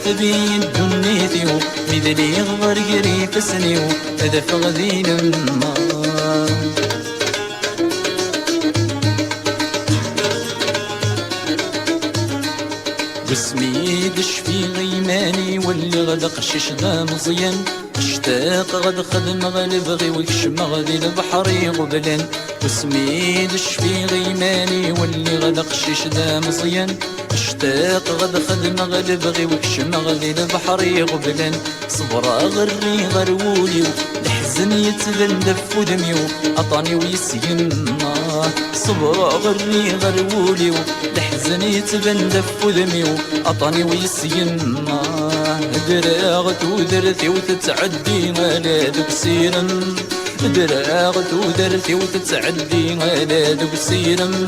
تبين دنيتي مذلي غبر قريب سني هذا فغذي لما واسمي دش في غيماني واللي غدا قشش دا مزيان اشتاق غد خدم غلبغي ويكشم غدي البحر غبلان واسمي دش في غيماني واللي غدا قشش دا مزيان اشتاق غد خدم غلبغي ويكشم غدي البحر غبلان صبرا غري غرولي الحزن يتبن دف ودمي عطاني ويسيما صبرا غري غرولي الحزن يتبن دف ودمي عطاني ويسيما دراغت ودرتي وتتعدي على ذوك سيرم دراغت ودرتي وتتعدي على ذوك سيرم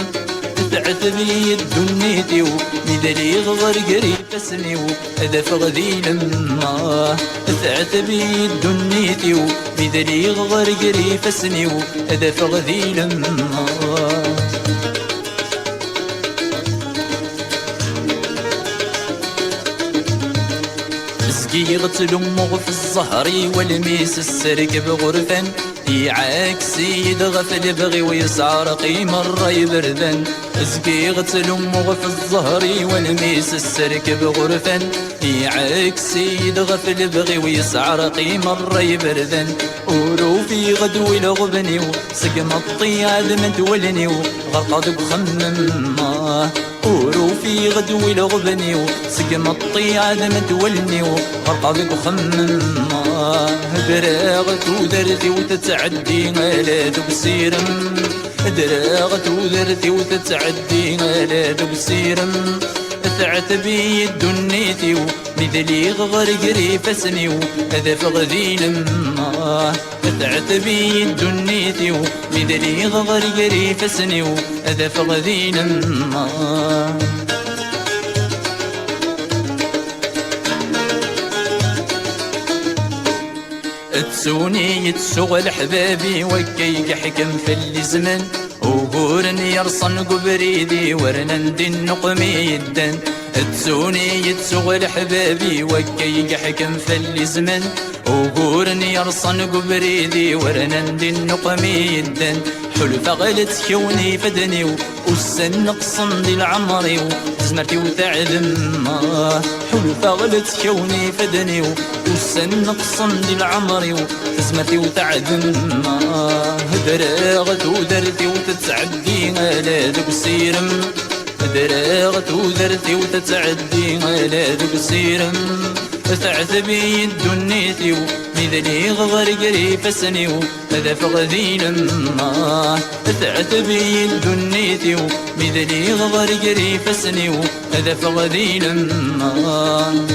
تعتبي دنيتي مذلي غغر قريب اسمي هذا فغذي لما تعتبي دنيتي مذلي غغر قريب اسمي هذا فغذي لما سقيغت لمغ في الزهري والميس السرق بغرفان يعاكسي يدغف البغي ويسعر قيمة الري بردان سقيغت لمغ في الزهري والميس السرق بغرفان يعاكسي يدغف البغي ويسعر قيمة الري بردان ورو في غدو الغبني سقم الطياد من تولني غرقدك خمم ورو في غدو الغبني سقم الطياد من تولني غرقدك خمم دراغت ودرتي وتتعدي على ذوك سيرم دراغت ودرتي وتتعدي على ذوك سيرم تعتبي دنيتي مذلي غغر قريب اسمي هذا فغذي لما تعتبي دنيتي مذلي غغر قريب اسمي هذا فغذي لما تسوني يتسوغ حبابي وكي حكم في الزمن وقورن يرصن قبريدي ورنن دي النقمي يدن تسوني يتسوغ حبابي وكي حكم في الزمن وقورن يرصن قبريدي ورنن دي النقمي يدن حلفة غلت كوني فدني والسن نقصن دي العمري زمرتي وتعلم حلفة غلت كوني فدني والسن نقصن دي العمري زمرتي وتعلم دراغت ودرتي وتتعدي على ذوك سيرم دراغت ودرتي وتتعدي على ذوك سيرم تعتبي دنيتي مذلي غغر قريب اسني هذا فغذي لما تعتبي دنيتي مذلي غغر قريب اسني هذا فغذي لما